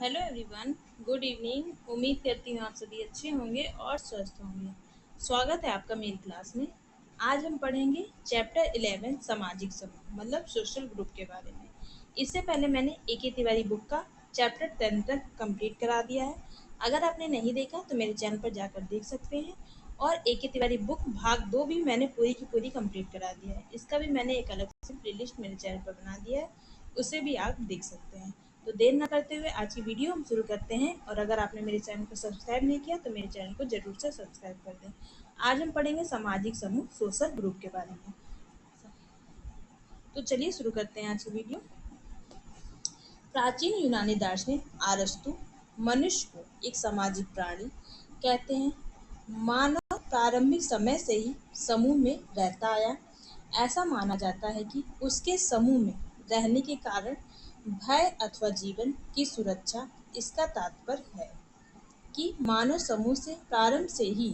Hello everyone, good evening. उम्मीद करती हूँ आप सभी अच्छे होंगे और स्वस्थ होंगे। स्वागत है आपका मेरी क्लास में। आज हम पढ़ेंगे चैप्टर 11 सामाजिक समूह मतलब सोशल ग्रुप के बारे में। इससे पहले मैंने ए तिवारी बुक का चैप्टर 10 तक कंप्लीट करा दिया है। अगर आपने नहीं देखा तो मेरे चैनल पर जाकर देख सकते हैं। और ए तिवारी बुक भाग 2 भी मैंने पूरी की पूरी कंप्लीट करा दिया है। इसका भी मैंने एक अलग से प्लेलिस्ट मेरे चैनल पर बना दिया है, उसे भी आप देख सकते हैं। तो देर न करते हुए आज की वीडियो हम शुरू करते हैं। और अगर आपने मेरे चैनल को सब्सक्राइब नहीं किया तो मेरे चैनल को जरूर से सब्सक्राइब कर दें। आज हम पढ़ेंगे सामाजिक समूह सोशल ग्रुप के बारे में। तो चलिए शुरू करते हैं आज की वीडियो। प्राचीन यूनानी दार्शनिक अरस्तु मनुष्य को एक सामाजिक प्राणी कहते हैं। मानव प्रारंभिक समय से ही समूह में रहता आया। ऐसा माना जाता है कि उसके समूह में रहने के कारण भय अथवा जीवन की सुरक्षा। इसका तात्पर्य है कि मानव समूह से प्रारंभ से ही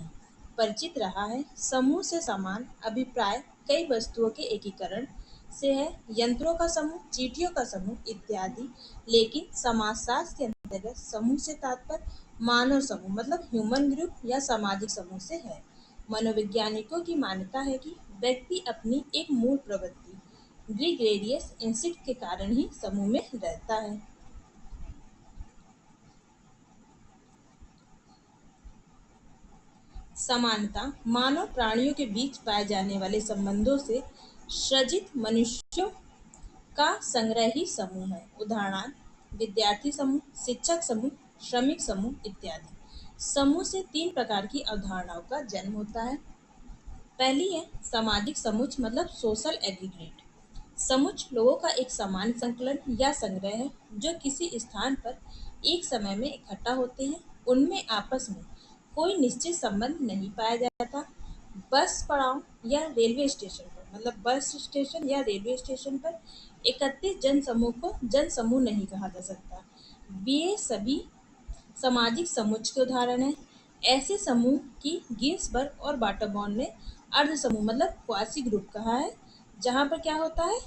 परिचित रहा है। समूह से समान अभिप्राय कई वस्तुओं के एकीकरण से है, यंत्रों का समूह, चींटियों का समूह इत्यादि। लेकिन समाजशास्त्र के अंतर्गत समूह से तात्पर्य मानव समूह मतलब ह्यूमन ग्रुप या सामाजिक समूह से है। मनोवैज्ञानिकों की मान्यता है कि व्यक्ति अपनी एक मूल प्रवृत्ति ग्रीगेरियस इंस्टिंक्ट के कारण ही समूह में रहता है। समानता मानव प्राणियों के बीच पाए जाने वाले संबंधों से सृजित मनुष्यों का संग्रह ही समूह है। उदाहरण विद्यार्थी समूह, शिक्षक समूह, श्रमिक समूह इत्यादि। समूह से 3 प्रकार की अवधारणाओं का जन्म होता है। पहली है सामाजिक समूह मतलब सोशल एग्रीगेट। समूह लोगों का एक समान संकलन या संग्रह है जो किसी स्थान पर एक समय में इकट्ठा होते हैं। उनमें आपस में कोई निश्चित संबंध नहीं पाया जाता। बस पड़ाव या रेलवे स्टेशन पर मतलब बस स्टेशन या रेलवे स्टेशन पर एकत्रित जन समूह को जन समूह नहीं कहा जा सकता। ये सभी सामाजिक समूह के उदाहरण हैं। ऐसे समूह की गिन्सबर्ग और बाटरबॉन ने अर्ध समूह मतलब क्वासी ग्रुप कहा है, जहाँ पर क्या होता है,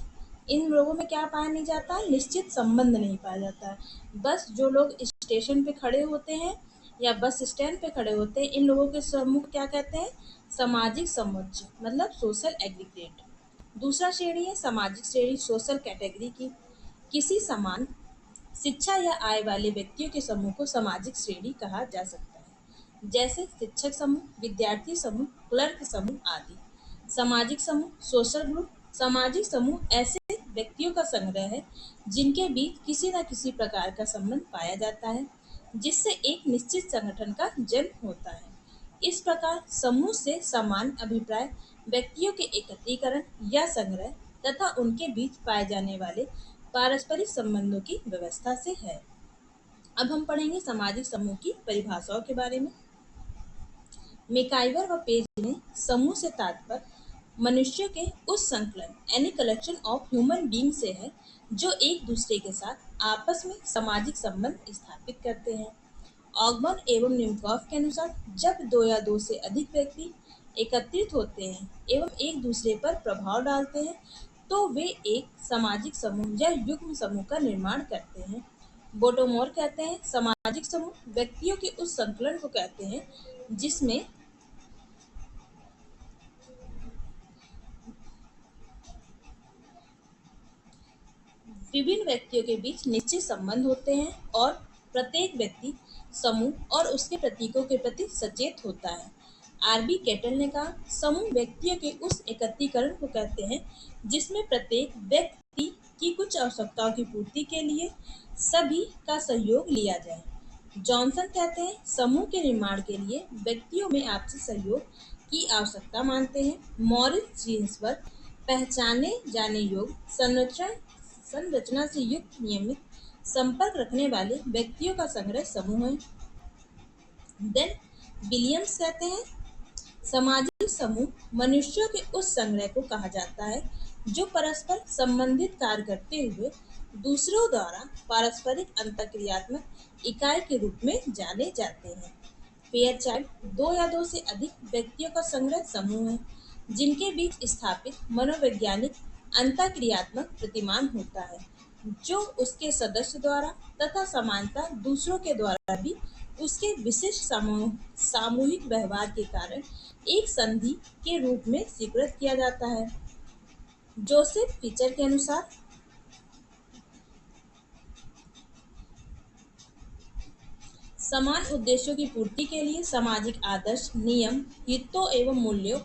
इन लोगों में क्या पाया नहीं जाता है, निश्चित संबंध नहीं पाया जाता है। बस जो लोग स्टेशन पे खड़े होते हैं या बस स्टैंड पे खड़े होते हैं, इन लोगों के समूह क्या कहते हैं, सामाजिक समूह मतलब सोशल एग्रीगेट। दूसरा श्रेणी है सामाजिक श्रेणी सोशल कैटेगरी की। किसी समान शिक्षा या आय वाले व्यक्तियों के समूह को सामाजिक श्रेणी कहा जा सकता है, जैसे शिक्षक समूह, विद्यार्थी समूह, क्लर्क समूह आदि। सामाजिक समूह सोशल ग्रुप। सामाजिक समूह ऐसे व्यक्तियों का संग्रह है जिनके बीच किसी न किसी प्रकार का संबंध पाया जाता है, जिससे एक निश्चित संगठन का जन्म होता है। इस प्रकार समूह से समान अभिप्राय व्यक्तियों के एकत्रीकरण या संग्रह तथा उनके बीच पाए जाने वाले पारस्परिक संबंधों की व्यवस्था से है। अब हम पढ़ेंगे सामाजिक समूह की परिभाषाओं के बारे में। मेकाइवर व पेज ने समूह से तात्पर्य मनुष्यों के उस संकलन यानी कलेक्शन ऑफ ह्यूमन बीइंग से है जो एक दूसरे के साथ आपस में सामाजिक संबंध स्थापित करते हैं। ऑगबर्न एवं निमकॉफ के अनुसार जब 2 या 2 से अधिक व्यक्ति एकत्रित होते हैं एवं एक दूसरे पर प्रभाव डालते हैं तो वे एक सामाजिक समूह या युग्म समूह का निर्माण करते हैं। बोटोमोर कहते हैं सामाजिक समूह व्यक्तियों के उस संकलन को कहते हैं जिसमें विभिन्न व्यक्तियों के बीच निश्चित संबंध होते हैं और प्रत्येक व्यक्ति समूह और उसके प्रतीकों के प्रति सचेत होता है। आरबी केटल ने कहा समूह व्यक्तियों के उस एकत्रीकरण को कहते हैं जिसमें प्रत्येक व्यक्ति की कुछ आवश्यकताओं की पूर्ति के लिए सभी का सहयोग लिया जाए। जॉनसन कहते हैं समूह के निर्माण के लिए व्यक्तियों में आपसी सहयोग की आवश्यकता मानते हैं। मॉरिस जीन्सबर्ग पहचाने जाने योग्य संरचना से युक्त नियमित संपर्क रखने वाले व्यक्तियों का संग्रह समूह है। देन विलियम्स कहते हैं सामाजिक समूह मनुष्यों के उस संग्रह को कहा जाता है जो परस्पर संबंधित कार्य करते हुए दूसरों द्वारा पारस्परिक अंतरक्रियात्मक इकाई के रूप में जाने जाते हैं। फेयरचाइल्ड 2 या 2 से अधिक व्यक्तियों का संग्रह समूह है जिनके बीच स्थापित मनोवैज्ञानिक अंतरक्रियात्मक प्रतिमान होता है। जो उसके सदस्य द्वारा तथा समानता दूसरों के द्वारा भी उसके विशिष्ट सामूहिक व्यवहार के कारण एक संधि के रूप में स्वीकृत किया जाता है। जोसेफ फीचर के अनुसार समान उद्देश्यों की पूर्ति के लिए सामाजिक आदर्श, नियम, हितों एवं मूल्यों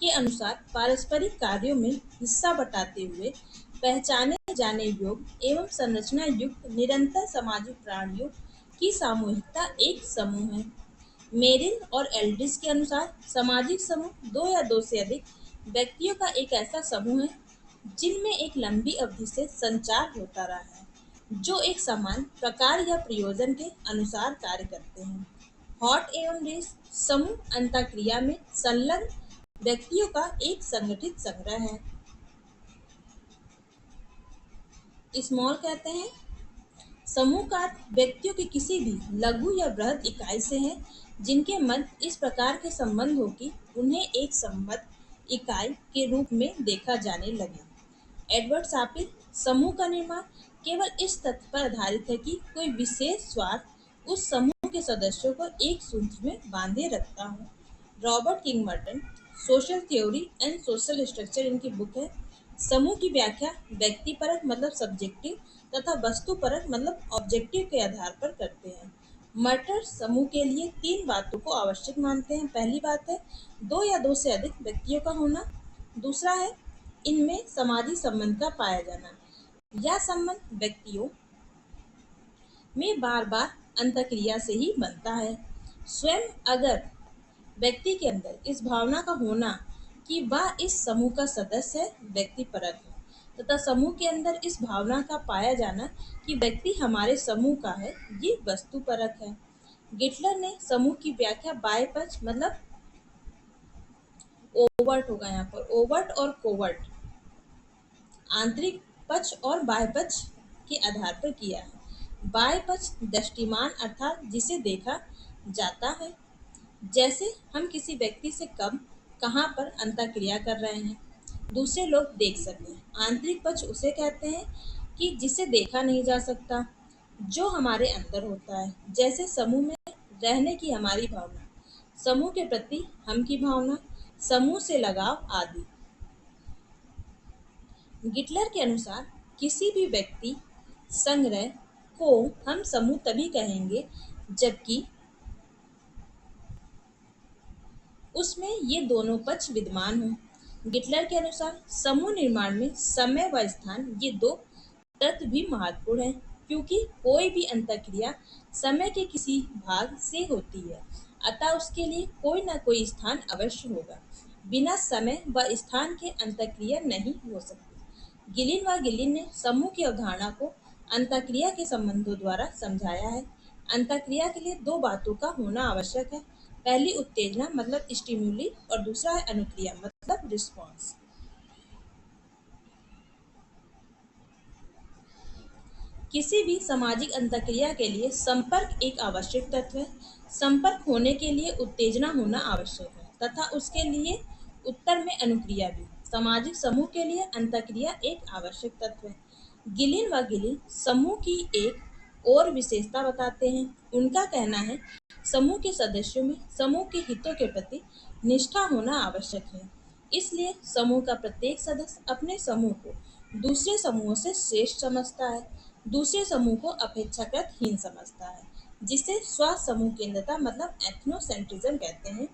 के अनुसार पारस्परिक कार्यों में हिस्सा बटाते हुए पहचाने जाने योग्य एवं संरचना युक्त निरंतर सामाजिक प्राणियों की सामूहिकता एक समूह है। मेरिल और एल्ड्रिच के अनुसार सामाजिक समूह दो या दो से अधिक व्यक्तियों का एक ऐसा समूह है जिनमें एक लंबी अवधि से संचार होता रहा है, जो एक समान प्रकार या प्रयोजन के अनुसार कार्य करते हैं। हॉट एवं रेस समूह अंतःक्रिया में संलग्न व्यक्तियों का एक संगठित संग्रह है। स्मॉल कहते हैं समूह का अर्थ व्यक्तियों की किसी भी लघु या बृहद इकाई से है जिनके मध्य इस प्रकार के संबंध हो कि उन्हें एक संबद्ध इकाई के रूप में देखा जाने लगे। एडवर्ड सापिर समूह का निर्माण केवल इस तथ्य पर आधारित है कि कोई विशेष स्वार्थ उस समूह के सदस्यों को एक सूत्र में बांधे रखता हो। Robert King Merton social theory and social structure इनकी बुक है। समूह की व्याख्या व्यक्तिपरक मतलब सब्जेक्टिव तथा वस्तुपरक मतलब ऑब्जेक्टिव के आधार पर करते हैं। मर्टर समूह के लिए तीन बातों को आवश्यक मानते हैं। पहली बात है दो या दो से अधिक व्यक्तियों का होना। दूसरा है इनमें सामाजिक संबंध का पाया जाना। यह संबंध व्यक्तियों में बार बार अंतःक्रिया से ही बनता है। स्वयं अगर व्यक्ति के अंदर इस भावना का होना कि वह इस समूह का सदस्य है व्यक्तिपरक है तथा समूह के अंदर इस भावना का पाया जाना कि व्यक्ति हमारे समूह का है ये वस्तुपरक है। गिटलर ने समूह की व्याख्या बाह्य पक्ष मतलब ओवर्ट होगा यहाँ पर ओवर्ट और कोवर्ट आंतरिक पक्ष और बाह्य पक्ष के आधार पर किया है। बाह्य पक्ष दृष्टिमान अर्थात जिसे देखा जाता है, जैसे हम किसी व्यक्ति से कब कहाँ पर अंतःक्रिया कर रहे हैं दूसरे लोग देख सकें। आंतरिक पक्ष उसे कहते हैं कि जिसे देखा नहीं जा सकता, जो हमारे अंदर होता है, जैसे समूह में रहने की हमारी भावना, समूह के प्रति हम की भावना, समूह से लगाव आदि। गिटलर के अनुसार किसी भी व्यक्ति संग्रह को हम समूह तभी कहेंगे जबकि उसमें ये दोनों पक्ष विद्यमान हों। गिटलर के अनुसार समूह निर्माण में समय व स्थान ये दो तत्व भी महत्वपूर्ण हैं, क्योंकि कोई भी अंतःक्रिया समय के किसी भाग से होती है, अतः उसके लिए कोई न कोई स्थान अवश्य होगा। बिना समय व स्थान के अंतःक्रिया नहीं हो सकती। गिलिन ने समूह की अवधारणा को अंतःक्रिया के संबंधों द्वारा समझाया है। अंतःक्रिया के लिए दो बातों का होना आवश्यक है। पहली उत्तेजना मतलब स्टिम्युली और दूसरा है अनुक्रिया मतलब रिस्पॉन्स। किसी भी सामाजिक अंतःक्रिया के लिए संपर्क एक आवश्यक तत्व है। संपर्क होने के लिए उत्तेजना होना आवश्यक है तथा उसके लिए उत्तर में अनुक्रिया भी। सामाजिक समूह के लिए अंतःक्रिया एक आवश्यक तत्व है। गिलिन समूह की एक और विशेषता बताते हैं। उनका कहना है समूह के सदस्यों में समूह के हितों के प्रति निष्ठा होना आवश्यक है। इसलिए समूह का प्रत्येक सदस्य अपने समूह को दूसरे समूहों से श्रेष्ठ समझता है, दूसरे समूह को अपेक्षाकृत हीन समझता है, जिसे स्व समूह केंद्रता मतलब एथनोसेंट्रिज्म कहते हैं।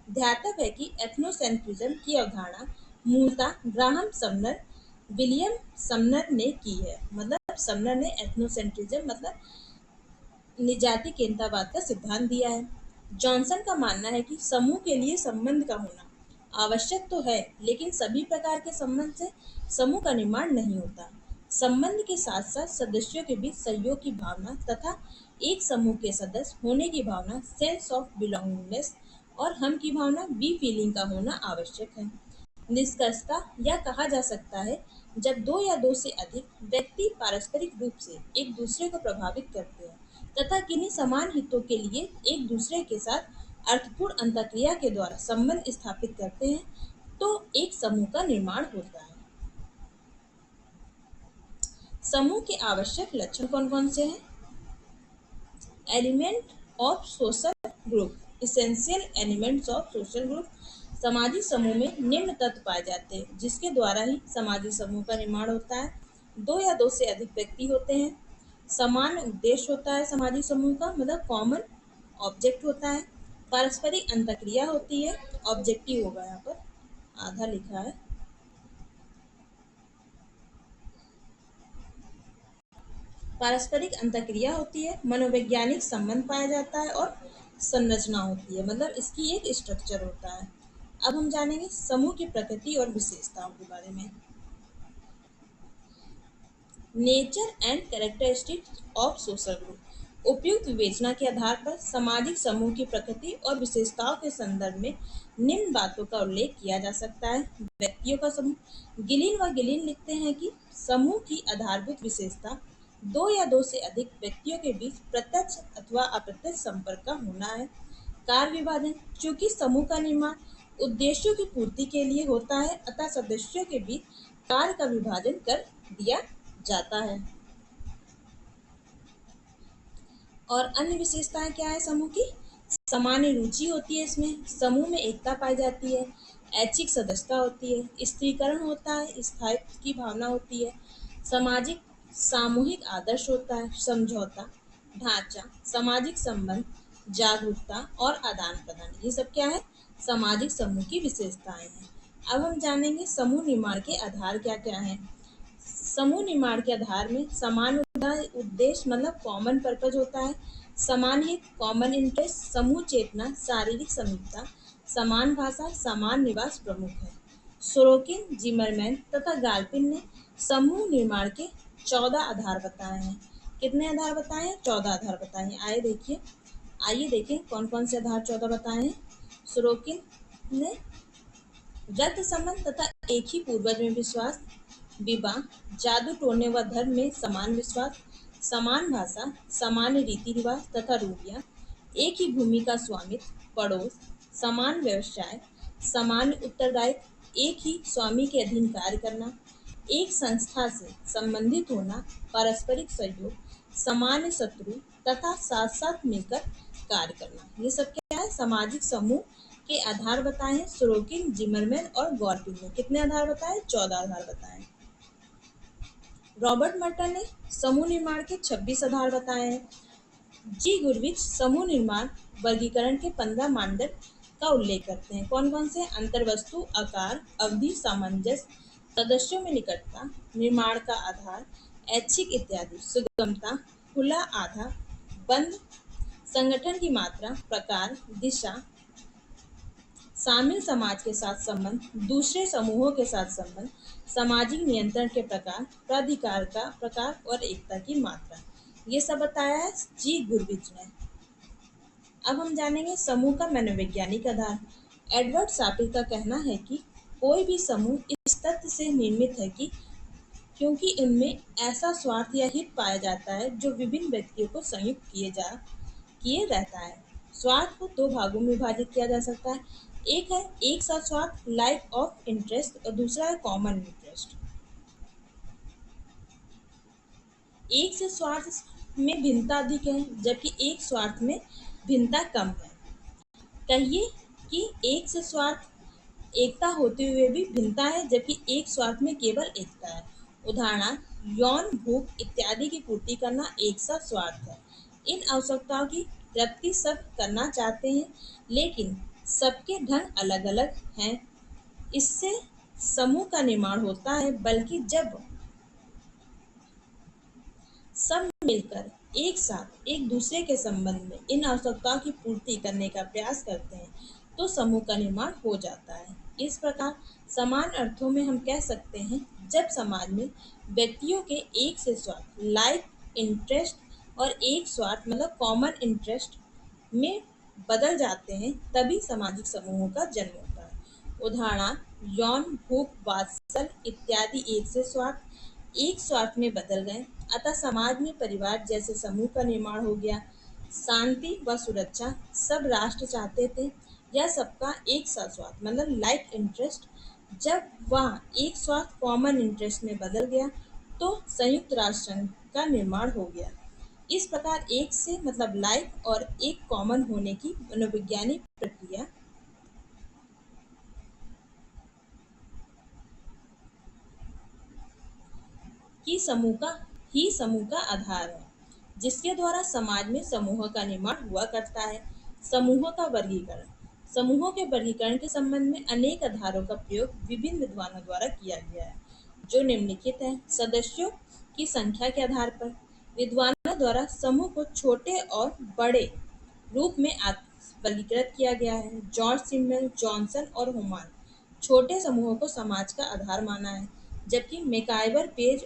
ध्यातव्य है कि एथनोसेंट्रिज्म की अवधारणा मूलतः ग्राहम समनर विलियम समनर ने की है। मतलब समनर ने एथनोसेंट्रिज्म मतलब निजाति केंद्रवाद का सिद्धांत दिया है। जॉनसन का मानना है कि समूह के लिए संबंध का होना आवश्यक तो है, लेकिन सभी प्रकार के संबंध से समूह का निर्माण नहीं होता। संबंध के साथ साथ सदस्यों के बीच सहयोग की भावना तथा एक समूह के सदस्य होने की भावना सेंस ऑफ बिलोंगिंगनेस और हम की भावना वी फीलिंग का होना आवश्यक है। निष्कर्षतः यह कहा जा सकता है जब दो या दो से अधिक व्यक्ति पारस्परिक रूप से एक दूसरे को प्रभावित करते हैं तथा किन्हीं समान हितों के लिए एक दूसरे के साथ अर्थपूर्ण अंतःक्रिया के द्वारा संबंध स्थापित करते हैं तो एक समूह का निर्माण होता है। समूह के आवश्यक लक्षण कौन कौन से हैं? Element of social group, essential elements of social group. सामाजिक समूह में निम्न तत्व पाए जाते हैं जिसके द्वारा ही सामाजिक समूह का निर्माण होता है। दो या दो से अधिक व्यक्ति होते हैं। समान उद्देश्य होता है सामाजिक समूह का, मतलब कॉमन ऑब्जेक्ट होता है। पारस्परिक अंतःक्रिया होती है, ऑब्जेक्टिव होगा यहाँ पर, आधा लिखा है। पारस्परिक अंतःक्रिया होती है, मनोवैज्ञानिक संबंध पाया जाता है और संरचना होती है, मतलब इसकी एक स्ट्रक्चर होता है। अब हम जानेंगे समूह की प्रकृति और विशेषताओं के बारे में। Nature and characteristics of social group. उपयुक्त विवेचना के आधार पर सामाजिक समूह की प्रकृति और विशेषताओं के संदर्भ में निम्न बातों का उल्लेख किया जा सकता है। व्यक्तियों का समूह। गिलिन व गिलिन लिखते हैं कि समूह की आधारभूत विशेषता दो या दो से अधिक व्यक्तियों के बीच प्रत्यक्ष अथवा अप्रत्यक्ष संपर्क का होना है। कार्य विभाजन। चूंकि समूह का निर्माण उद्देश्यों की पूर्ति के लिए होता है, अतः सदस्यों के बीच कार्य का विभाजन कर दिया जाता है। और अन्य विशेषताएं क्या है समूह की? सामान्य रुचि होती है इसमें, समूह में एकता पाई जाती है, ऐच्छिक सदस्यता होती है, स्त्रीकरण होता है, स्थायित्व की भावना होती है, सामाजिक सामूहिक आदर्श होता है, समझौता ढांचा, सामाजिक संबंध, जागरूकता और आदान प्रदान, ये सब क्या है? सामाजिक समूह की विशेषताएं हैं। अब हम जानेंगे समूह निर्माण के आधार क्या क्या हैं। समूह निर्माण के आधार में समान उद्देश्य, मतलब कॉमन पर्पज होता है, समान हित, कॉमन इंटरेस्ट, समूह चेतना, शारीरिक समीपता, समान भाषा, समान निवास प्रमुख है। सोरोकिन, जिमरमैन तथा गाल्पिन ने समूह निर्माण के 14 आधार बताए हैं। कितने आधार बताए हैं? 14 आधार बताए हैं। आइए देखें कौन कौन से आधार 14 बताए हैं। सोरोकिन ने रक्त संबंध तथा एक ही पूर्वज में विश्वास, विवाह, जादू टोने व धर्म में समान विश्वास, समान भाषा, समान रीति रिवाज तथा रूढ़ियाँ, एक ही भूमि का स्वामित्व, पड़ोस, समान व्यवसाय, समान उत्तरदायित्व, एक ही स्वामी के अधीन कार्य करना, एक संस्था से संबंधित होना, पारस्परिक सहयोग, सामान्य शत्रु तथा साथ साथ मिलकर कार्य करना, ये सब क्या है? सामाजिक समूह के आधार बताए हैं सोरोकिन, जिमरमैन और गॉल्पिन ने। कितने आधार बताए? 14 आधार बताए। रॉबर्ट मर्टन ने समूह निर्माण के 26 आधार बताए हैं। जी गुरविच समूह निर्माण वर्गीकरण के 15 मानदंड का उल्लेख करते हैं। कौन कौन से? अंतर्वस्तु, आकार, अवधि, सामंजस्य, सदस्यों में निकटता, निर्माण का आधार, ऐच्छिक इत्यादि, सुगमता, खुला आधा, बंद, संगठन की मात्रा, प्रकार, दिशा, शामिल समाज के साथ संबंध, दूसरे समूहों के साथ संबंध, सामाजिक नियंत्रण के प्रकार, प्राधिकार का प्रकार और एकता की मात्रा, ये सब बताया है जी गुरविच ने। अब हम जानेंगे समूह का मनोवैज्ञानिक आधार। एडवर्ड सापिर का कहना है कि कोई भी समूह इस तथ्य से निर्मित है कि क्योंकि इनमें ऐसा स्वार्थ या हित पाया जाता है जो विभिन्न व्यक्तियों को संयुक्त किए रहता है। स्वार्थ को दो भागों में विभाजित किया जा सकता है। एक है एक सा स्वार्थ, लाइक ऑफ इंटरेस्ट, और दूसरा है कॉमन इंटरेस्ट। एक से स्वार्थ में भिन्नता अधिक है जबकि एक स्वार्थ में भिन्नता कम है। कहिए कि एक से स्वार्थ एकता होते हुए भी भिन्नता है जबकि एक स्वार्थ में केवल एकता है। उदाहरण, यौन, भूख इत्यादि की पूर्ति करना एक सा स्वार्थ है। इन आवश्यकताओं की प्राप्ति सब करना चाहते हैं लेकिन सबके ढंग अलग अलग हैं। इससे समूह का निर्माण होता है, बल्कि जब सब मिलकर एक साथ एक दूसरे के संबंध में इन आवश्यकताओं की पूर्ति करने का प्रयास करते हैं तो समूह का निर्माण हो जाता है। इस प्रकार समान अर्थों में हम कह सकते हैं जब समाज में व्यक्तियों के एक से स्वार्थ, लाइक इंटरेस्ट, और एक स्वार्थ मतलब कॉमन इंटरेस्ट में बदल जाते हैं तभी सामाजिक समूहों का जन्म होता है। उदाहरण, यौन, भूख, वात्सल्य इत्यादि एक से स्वार्थ एक स्वार्थ में बदल गए, अतः समाज में परिवार जैसे समूह का निर्माण हो गया। शांति व सुरक्षा सब राष्ट्र चाहते थे, यह सबका एक सा स्वार्थ मतलब लाइक इंटरेस्ट जब वह एक स्वार्थ कॉमन इंटरेस्ट में बदल गया तो संयुक्त राष्ट्र संघ का निर्माण हो गया। इस प्रकार एक से मतलब लाइक और एक कॉमन होने की मनोवैज्ञानिक प्रक्रिया की समूह का आधार है, जिसके द्वारा समाज में समूह का निर्माण हुआ करता है। समूहों का वर्गीकरण। समूहों के वर्गीकरण के संबंध में अनेक आधारों का प्रयोग विभिन्न विद्वानों द्वारा किया गया है, जो निम्नलिखित है। सदस्यों की संख्या के आधार पर विद्वानों द्वारा समूह को छोटे और बड़े रूप में वर्गीकृत किया गया है। जॉर्ज सिमनर, जॉनसन और हुमान छोटे समूहों को समाज का आधार माना है, जबकि मैकाइवर पेज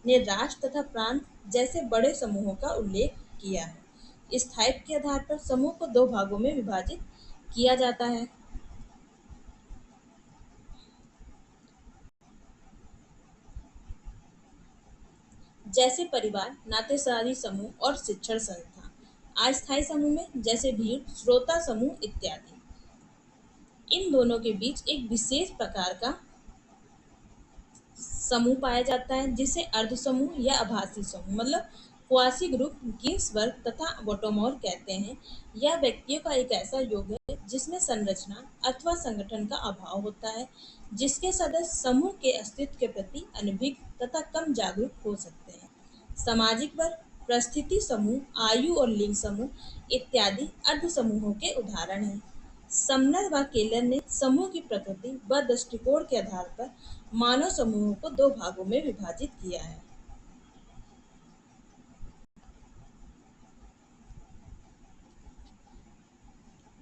ने राष्ट्र तथा प्रांत जैसे बड़े समूहों का उल्लेख किया है। स्थायित्व के आधार पर समूह को दो भागों में विभाजित किया जाता है, जैसे परिवार, नातेदारी समूह और शिक्षण संस्था। अस्थायी समूह में जैसे भीड़, श्रोता समूह इत्यादि। इन दोनों के बीच एक विशेष प्रकार का समूह पाया जाता है, जिसे अर्ध समूह या आभासी समूह मतलब क्वासी ग्रुप, गिब्सबर्ग तथा वॉटोमोर कहते हैं। यह व्यक्तियों का एक ऐसा योग है जिसमें संरचना अथवा संगठन का अभाव होता है, जिसके सदस्य समूह के अस्तित्व के प्रति अनभिज्ञ तथा कम जागरूक हो सकते हैं। सामाजिक वर्ग, परिस्थिति समूह, आयु और लिंग समूह इत्यादि अर्ध समूहों के उदाहरण हैं। समनर व केलर ने समूह की प्रकृति व दृष्टिकोण के आधार पर मानव समूहों को दो भागों में विभाजित किया है।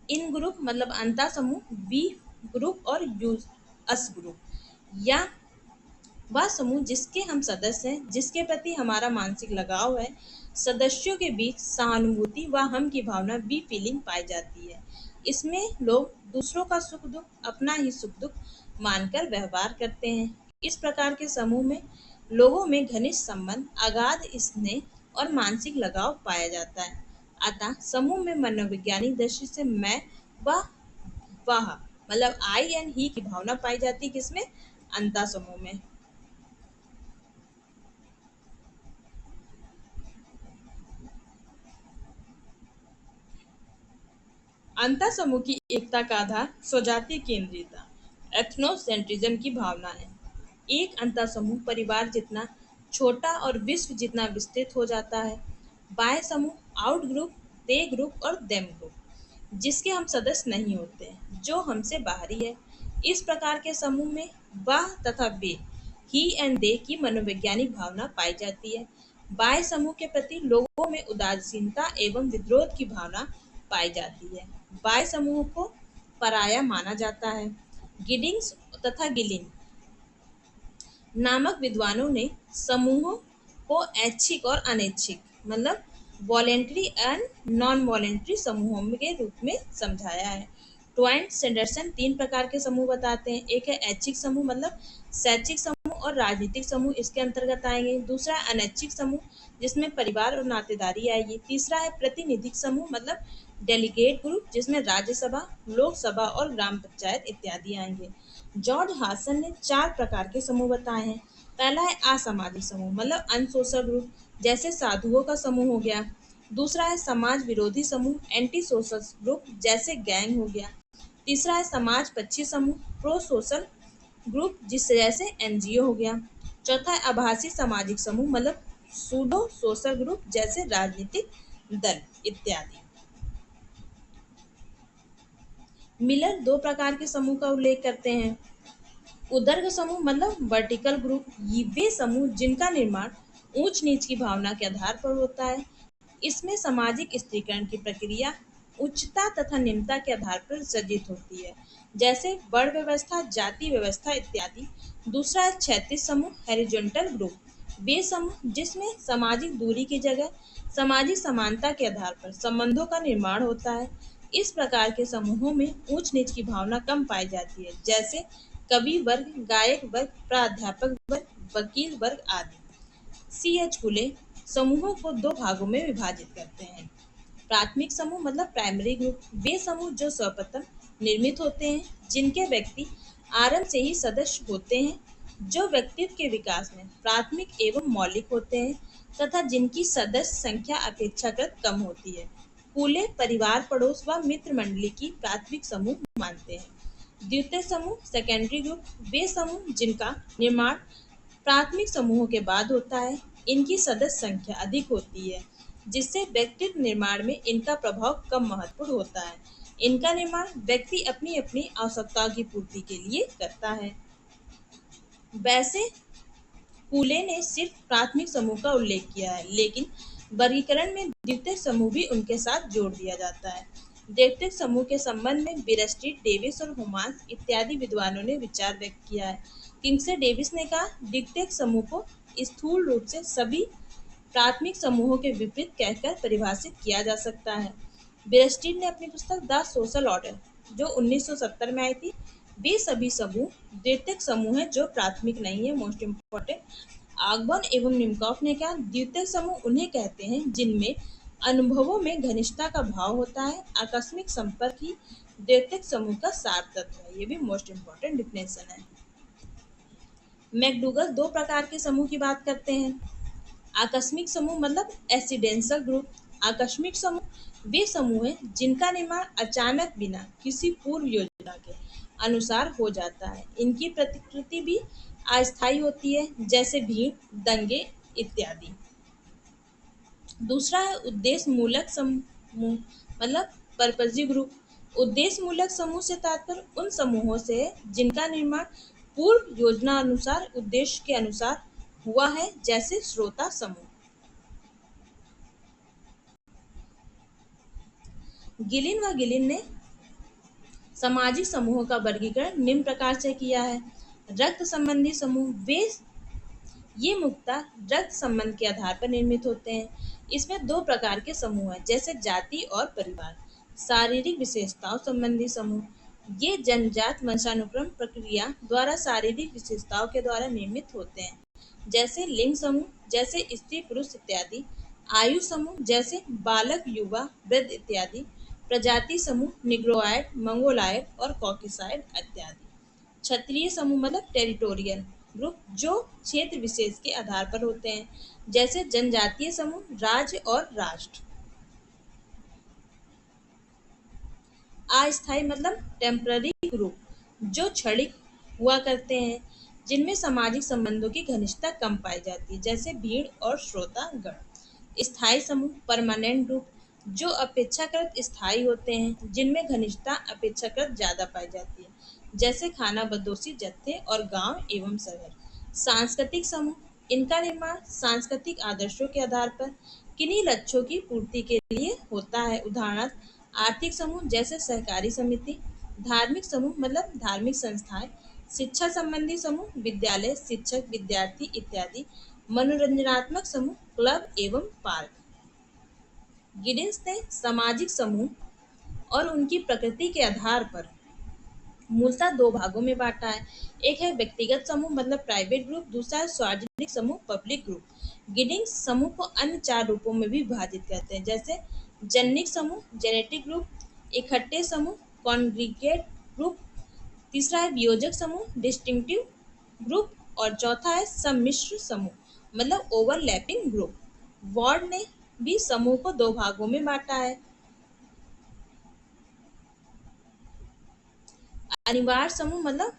इन ग्रुप मतलब अंता समूह, बी ग्रुप और यूएस ग्रुप, या वह समूह जिसके हम सदस्य हैं, जिसके प्रति हमारा मानसिक लगाव है। सदस्यों के बीच सहानुभूति व हम की भावना बी फीलिंग पाई जाती है। इसमें लोग दूसरों का सुख दुख अपना ही सुख दुख मानकर व्यवहार करते हैं। इस प्रकार के समूह में लोगों में घनिष्ठ संबंध, अगाध स्नेह और मानसिक लगाव पाया जाता है। अतः समूह में मनोवैज्ञानिक दृष्टि से मैं व वह मतलब आई एंड ही की भावना पाई जाती है। किसमें? अंता समूह में। अंतर समूह की एकता का आधार स्वजातीय केंद्रीयता, एथनोसेंट्रिज्म की भावना है। एक अंतर समूह परिवार जितना छोटा और विश्व जितना विस्तृत हो जाता है। बाह्य समूह आउट ग्रुप, दे ग्रुप और देम ग्रुप, जिसके हम सदस्य नहीं होते, जो हमसे बाहरी है। इस प्रकार के समूह में वह तथा वे, ही एंड दे की मनोवैज्ञानिक भावना पाई जाती है। बाह्य समूह के प्रति लोगों में उदासीनता एवं विद्रोह की भावना पाई जाती है। बाह्य समूह को पराया माना जाता है। गिडिंग्स तथा गिलिंग नामक विद्वानों ने समूहों को ऐच्छिक और अनैच्छिक मतलब वॉलेंट्री एंड नॉन वॉलेंट्री समूहों के रूप में समझाया है। ट्वाइन सेंडरसन तीन प्रकार के समूह बताते हैं। एक है ऐच्छिक समूह मतलब शैक्षिक समूह और राजनीतिक समूह इसके अंतर्गत आएंगे। दूसरा है अनैच्छिक समूह जिसमें परिवार और नातेदारी आएगी। तीसरा है प्रतिनिधिक समूह मतलब डेलीगेट ग्रुप जिसमें राज्यसभा, लोकसभा और ग्राम पंचायत इत्यादि आएंगे। जॉर्ज हासन ने चार प्रकार के समूह बताए हैं। पहला है असामाजिक समूह मतलब अनसोशल ग्रुप, जैसे साधुओं का समूह हो गया। दूसरा है समाज विरोधी समूह, एंटी सोशल ग्रुप जैसे गैंग हो गया। तीसरा है समाज पक्षी समूह, प्रो सोशल ग्रुप जिससे जैसे एनजीओ हो गया। चौथा है आभासी सामाजिक समूह मतलब सूडो सोशल ग्रुप जैसे राजनीतिक दल इत्यादि। मिलर दो प्रकार के समूह का उल्लेख करते हैं। उदर्ग समूह मतलब वर्टिकल ग्रुप, ये वे समूह जिनका निर्माण ऊंच नीच की भावना के आधार पर होता है। इसमें सामाजिक स्त्रीकरण की प्रक्रिया उच्चता तथा निम्नता के आधार पर सृजित होती है, जैसे वर्ण व्यवस्था, जाति व्यवस्था इत्यादि। दूसरा है क्षैतिज समूह, हेरिजॉन्टल ग्रुप, वे समूह जिसमें सामाजिक दूरी की जगह सामाजिक समानता के आधार पर संबंधों का निर्माण होता है। इस प्रकार के समूहों में ऊंच नीच की भावना कम पाई जाती है, जैसे कवि वर्ग, गायक वर्ग, प्राध्यापक वर्ग, वकील वर्ग आदि। सी एच फुले समूहों को दो भागों में विभाजित करते हैं। प्राथमिक समूह मतलब प्राइमरी ग्रुप, वे समूह जो सर्वप्रथम निर्मित होते हैं, जिनके व्यक्ति आरंभ से ही सदस्य होते हैं, जो व्यक्तित्व के विकास में प्राथमिक एवं मौलिक होते हैं तथा जिनकी सदस्य संख्या अपेक्षाकृत कम होती है। फूले परिवार, पड़ोस व मित्र मंडली की प्राथमिक समूह मानते हैं। द्वितीय समूह सेकेंडरी ग्रुप वे समूह जिनका निर्माण प्राथमिक समूहों के बाद होता है। इनकी सदस्य संख्या अधिक होती है, जिससे व्यक्तित्व निर्माण में इनका प्रभाव कम महत्वपूर्ण होता है। इनका निर्माण व्यक्ति अपनी अपनी आवश्यकताओं की पूर्ति के लिए करता है। वैसे फूले ने सिर्फ प्राथमिक समूह का उल्लेख किया है, लेकिन वर्गीकरण में द्वितीयक समूह भी उनके साथ जोड़ दिया जाता है। द्वितीयक समूह के संबंध में बिरस्टिट, डेविस और होमास इत्यादि विद्वानों ने विचार व्यक्त किया है। किंग्सले डेविस ने कहा, द्वितीयक समूह को स्थूल रूप से सभी प्राथमिक समूहों के विपरीत कहकर परिभाषित किया जा सकता है। बिरस्टिट ने अपनी पुस्तक द सोशल ऑर्डर, जो 1970 में आई थी, वे सभी समूह द्वितीयक समूह हैं जो प्राथमिक नहीं है। Most important. आगबर्न एवं निमकॉफ ने कहा, द्वितीयक समूह उन्हें कहते हैं जिनमें अनुभवों में घनिष्ठता का भाव होता है। आकस्मिक संपर्क ही द्वितीयक समूह का सार तत्व है। ये भी मोस्ट इम्पोर्टेंट डिफिनेशन है। मैकडूगल दो प्रकार के समूह की बात करते हैं। आकस्मिक समूह मतलब एक्सीडेंशियल ग्रुप। आकस्मिक समूह वे समूह हैं जिनका निर्माण अचानक बिना किसी पूर्व योजना के अनुसार हो जाता है। इनकी प्रतिकृति भी अस्थायी होती है, जैसे भीड़, दंगे इत्यादि। दूसरा है उद्देश्य मूलक समूह मतलब पर्पजी ग्रुप। उद्देश्य मूलक समूह से तात्पर्य उन समूहों से है जिनका निर्माण पूर्व योजना अनुसार उद्देश्य के अनुसार हुआ है, जैसे श्रोता समूह। गिलिन व गिलिन ने सामाजिक समूहों का वर्गीकरण निम्न प्रकार से किया है। रक्त संबंधी समूह वे ये मुख्यतः रक्त संबंध के आधार पर निर्मित होते हैं। इसमें दो प्रकार के समूह हैं, जैसे जाति और परिवार। शारीरिक विशेषताओं संबंधी समूह ये जन्मजात वंशानुक्रम प्रक्रिया द्वारा शारीरिक विशेषताओं के द्वारा निर्मित होते हैं, जैसे लिंग समूह, जैसे स्त्री पुरुष इत्यादि। आयु समूह जैसे बालक, युवा, वृद्ध इत्यादि। प्रजाति समूह निग्रोइड, मंगोलायड और कॉकेसाइड इत्यादि। क्षत्रिय समूह मतलब टेरिटोरियल ग्रुप, जो क्षेत्र विशेष के आधार पर होते हैं, जैसे जनजातीय समूह, राज्य और राष्ट्र। अस्थायी मतलब टेम्पररी ग्रुप, जो क्षणिक हुआ करते हैं, जिनमें सामाजिक संबंधों की घनिष्ठता कम पाई जाती है, जैसे भीड़ और श्रोतागण। स्थायी समूह परमानेंट ग्रुप, जो अपेक्षाकृत स्थायी होते हैं, जिनमें घनिष्ठता अपेक्षाकृत ज्यादा पाई जाती है, जैसे खाना बदोशी जत्थे और गांव एवं शहर। सांस्कृतिक समूह इनका निर्माण सांस्कृतिक आदर्शों के आधार पर किन्हीं लक्ष्यों की पूर्ति के लिए होता है। उदाहरण आर्थिक समूह जैसे सहकारी समिति। धार्मिक समूह मतलब धार्मिक संस्थाएं। शिक्षा संबंधी समूह विद्यालय, शिक्षक, विद्यार्थी इत्यादि। मनोरंजनात्मक समूह क्लब एवं पार्क। गिडिंस ने सामाजिक समूह और उनकी प्रकृति के आधार पर मूलतः दो भागों में बांटा है। एक है व्यक्तिगत समूह मतलब प्राइवेट ग्रुप, दूसरा है सार्वजनिक समूह पब्लिक ग्रुप। गिडिंग्स समूह को अन्य चार रूपों में भी विभाजित करते हैं, जैसे जनिक समूह जेनेटिक ग्रुप, इकट्ठे समूह कॉन्ग्रीगेट ग्रुप, तीसरा है वियोजक समूह डिस्टिंक्टिव ग्रुप और चौथा है सम्मिश्र समूह मतलब ओवरलैपिंग ग्रुप। वार्ड ने भी समूह को दो भागों में बांटा है, अनिवार्य समूह मतलब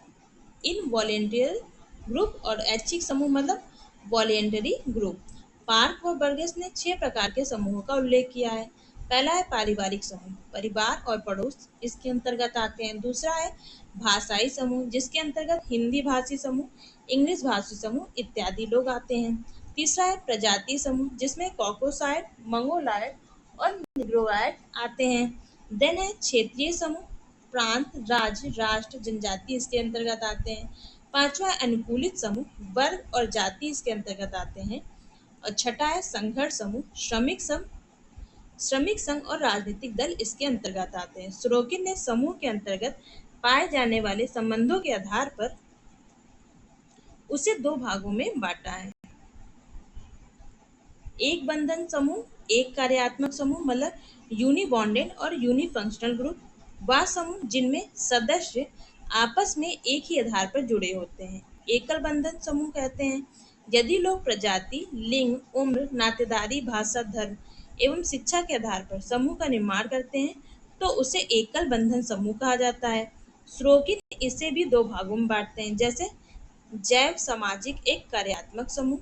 इनवॉलेंटियर ग्रुप और ऐच्छिक समूह मतलब वॉलेंटरी ग्रुप। पार्क व बर्गेस ने 6 प्रकार के समूहों का उल्लेख किया है। पहला है पारिवारिक समूह, परिवार और पड़ोस इसके अंतर्गत आते हैं। दूसरा है भाषाई समूह, जिसके अंतर्गत हिंदी भाषी समूह, इंग्लिश भाषी समूह इत्यादि लोग आते हैं। तीसरा है प्रजाति समूह, जिसमें कॉकोसाइड, मंगोलायड और निग्रोइड आते हैं। देन है क्षेत्रीय समूह, प्रांत, राज्य, राष्ट्र, जनजाति इसके अंतर्गत आते हैं। पांचवा है अनुकूलित समूह, वर्ग और जाति इसके अंतर्गत आते हैं। और छठा है संघर्ष समूह, श्रमिक संघ और राजनीतिक दल इसके अंतर्गत आते हैं। सोरोकिन ने समूह के अंतर्गत पाए जाने वाले संबंधों के आधार पर उसे दो भागों में बांटा है। एक बंधन समूह, एक कार्यात्मक समूह मतलब यूनिबॉन्डेड और यूनिफंक्शनल ग्रुप। वह समूह जिनमें सदस्य आपस में एक ही आधार पर जुड़े होते हैं। एकल बंधन समूह कहते हैं। यदि लोग प्रजाति, लिंग, उम्र, नातेदारी, भाषा, धर्म एवं शिक्षा के आधार पर समूह का निर्माण करते हैं तो उसे एकल बंधन समूह कहा जाता है। श्रोकित इसे भी दो भागों में बांटते हैं, जैसे जैव सामाजिक एक कार्यात्मक समूह,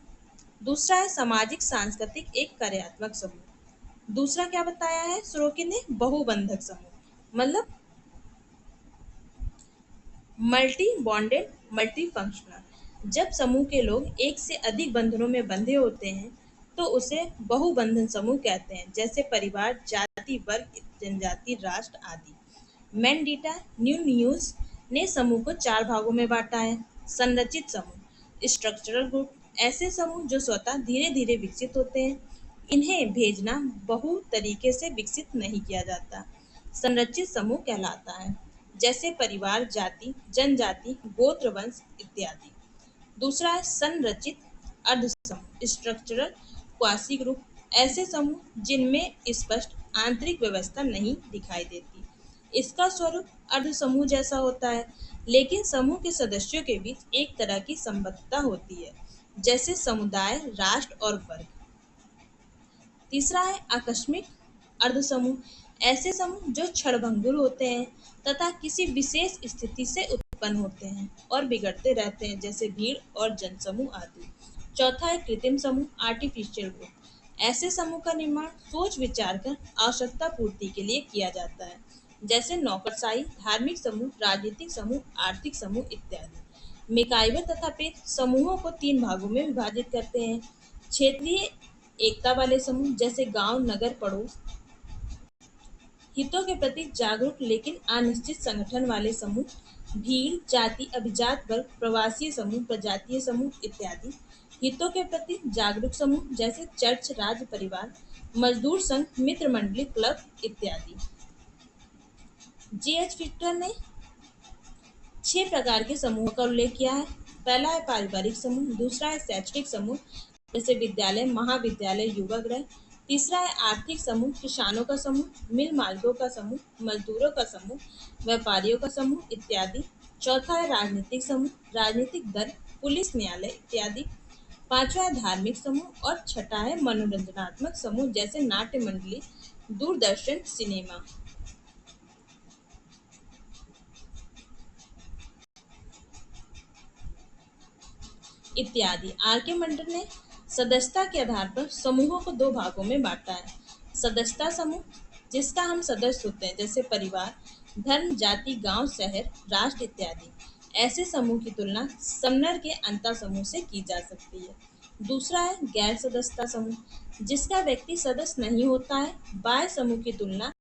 दूसरा है सामाजिक सांस्कृतिक एक कार्यात्मक समूह। दूसरा क्या बताया है श्रोकी ने? बहुबंधक समूह मतलब मल्टी बॉन्डेड मल्टी फंक्शनल। जब समूह के लोग एक से अधिक बंधनों में बंधे होते हैं तो उसे बहुबंधन समूह कहते हैं, जैसे परिवार, जाति, वर्ग, जनजाति, राष्ट्र आदि। मैंडिटा न्यू न्यूज ने समूह को चार भागों में बांटा है। संरचित समूह स्ट्रक्चरल ग्रुप, ऐसे समूह जो स्वतः धीरे धीरे विकसित होते हैं, इन्हें भेजना बहु तरीके से विकसित नहीं किया जाता, संरचित समूह कहलाता है, जैसे परिवार, जाति, जनजाति, गोत्र, वंश इत्यादि। दूसरा है संरचित अर्ध समूह स्ट्रक्चरल क्वासी ग्रुप, ऐसे समूह जिनमें स्पष्ट आंतरिक व्यवस्था नहीं दिखाई देती। इसका स्वरूप अर्ध समूह जैसा होता है, लेकिन समूह के सदस्यों के बीच एक तरह की संबद्धता होती है, जैसे समुदाय, राष्ट्र और वर्ग। तीसरा है आकस्मिक अर्ध समूह, ऐसे समूह जो क्षणभंगुर होते हैं तथा किसी विशेष स्थिति से उत्पन्न होते हैं और बिगड़ते रहते हैं, जैसे भीड़ और जनसमूह आदि। चौथा है कृत्रिम समूह आर्टिफिशियल ग्रुप, ऐसे समूह का निर्माण सोच विचार कर आवश्यकता पूर्ति के लिए किया जाता है, जैसे नौकरशाही, धार्मिक समूह, राजनीतिक समूह, आर्थिक समूह इत्यादि। मेकाइवर तथा पेट समूहों को तीन भागों में विभाजित करते हैं। क्षेत्रीय एकता वाले समूह, जैसे गांव, नगर, पड़ोस, हितों के प्रति जागरूक लेकिन अनिश्चित संगठन वाले समूह, भीड़, जाति, अभिजात वर्ग, प्रवासी समूह, प्रजातीय समूह इत्यादि। हितों के प्रति जागरूक समूह, जैसे चर्च, राज्य, परिवार, मजदूर संघ, मित्र मंडली, क्लब इत्यादि। जी.एच. फिक्टर ने 6 प्रकार के समूहों का उल्लेख किया है। पहला है पारिवारिक समूह, दूसरा है शैक्षणिक समूह, जैसे विद्यालय, महाविद्यालय, युवा गृह। तीसरा है आर्थिक समूह, किसानों का समूह, मिल मालिकों का समूह, मजदूरों का समूह, व्यापारियों का समूह इत्यादि। चौथा है राजनीतिक समूह, राजनीतिक दल, पुलिस, न्यायालय इत्यादि। पांचवा है धार्मिक समूह और छठा है मनोरंजनात्मक समूह, जैसे नाट्य मंडली, दूरदर्शन, सिनेमा। इत्यादि। आर के मंडल ने सदस्यता के आधार पर समूहों को दो भागों में बांटा है। सदस्यता समूह जिसका हम सदस्य होते हैं, जैसे परिवार, धर्म, जाति, गांव, शहर, राष्ट्र इत्यादि। ऐसे समूह की तुलना समनर के अंतर समूह से की जा सकती है। दूसरा है गैर सदस्यता समूह, जिसका व्यक्ति सदस्य नहीं होता है, बाह्य समूह की तुलना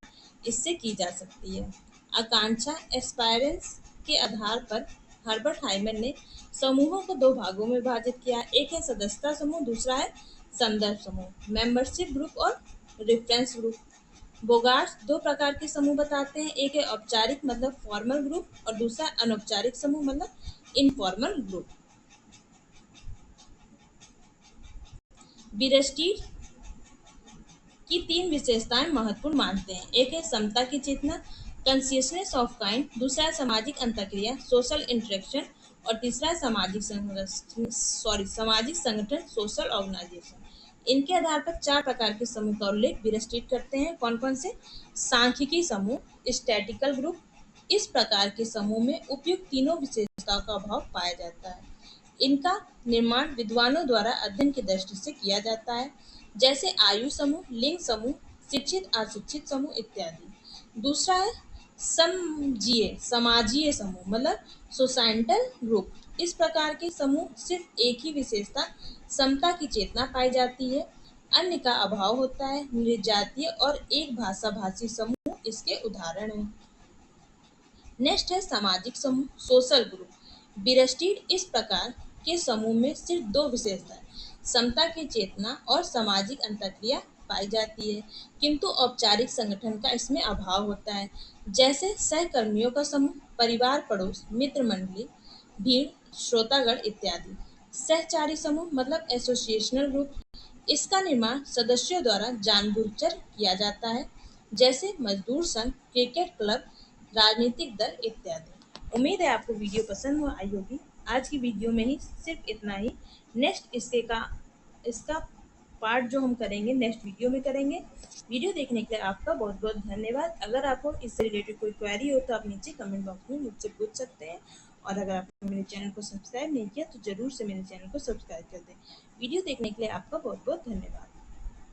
इससे की जा सकती है। आकांक्षा एस्पायरेंस के आधार पर हर्बर्ट हाइमन ने समूहों को दो भागों में विभाजित किया। एक है सदस्यता समूह, दूसरा है संदर्भ समूह, मेंबरशिप ग्रुप और रेफरेंस ग्रुप। बोगार्ट्स दो प्रकार के समूह बताते हैं, एक है औपचारिक मतलब फॉर्मल ग्रुप और दूसरा अनौपचारिक समूह मतलब इनफॉर्मल ग्रुप। बिरस्टीर की तीन विशेषताएं महत्वपूर्ण मानते हैं। एक है समता की चेतना, कंसियसनेस ऑफ काइंड, दूसरा है सामाजिक अंतःक्रिया, सोशल इंटरेक्शन और तीसरा है सामाजिक संगठन, सोशल ऑर्गेनाइजेशन। इनके आधार पर चार प्रकार के समूह का उल्लेख बिरस्टीट करते हैं। कौन कौन से? सांख्यिकी समूह, स्टैटिकल ग्रुप। इस प्रकार के समूह में उपयुक्त तीनों विशेषताओं का अभाव पाया जाता है। इनका निर्माण विद्वानों द्वारा अध्ययन की दृष्टि से किया जाता है, जैसे आयु समूह, लिंग समूह, शिक्षित अशिक्षित समूह इत्यादि। दूसरा है समाजीय समूह मतलब सोसाइटल ग्रुप। इस प्रकार के समूह सिर्फ एक ही विशेषता समता की चेतना पाई जाती है, अन्य का अभाव होता है। निर्जातीय और एक भाषा भाषी समूह इसके उदाहरण हैं। नेक्स्ट है सामाजिक समूह, सोशल ग्रुप। बिरस्टीड इस प्रकार के समूह में सिर्फ दो विशेषताएं समता की चेतना और सामाजिक अंतःक्रिया पाई जाती है, किंतु औपचारिक संगठन का इसमें अभाव होता है, जैसे सहकर्मियों का समूह, परिवार, पड़ोस, मित्र मंडली, भीड़, श्रोतागण इत्यादि। सहचारी समूह मतलब एसोसिएशनल ग्रुप। इसका निर्माण सदस्यों द्वारा जानबूझकर किया जाता है, जैसे मजदूर संघ, क्रिकेट क्लब, राजनीतिक दल इत्यादि। उम्मीद है आपको वीडियो पसंद आई होगी। आज की वीडियो में ही सिर्फ इतना ही। नेक्स्ट इसका पार्ट जो हम करेंगे नेक्स्ट वीडियो में करेंगे। वीडियो देखने के लिए आपका बहुत बहुत धन्यवाद। अगर आपको इससे रिलेटेड कोई क्वेरी हो तो आप नीचे कमेंट बॉक्स में मुझसे पूछ सकते हैं। और अगर आपने मेरे चैनल को सब्सक्राइब नहीं किया तो ज़रूर से मेरे चैनल को सब्सक्राइब कर दें। वीडियो देखने के लिए आपका बहुत बहुत धन्यवाद।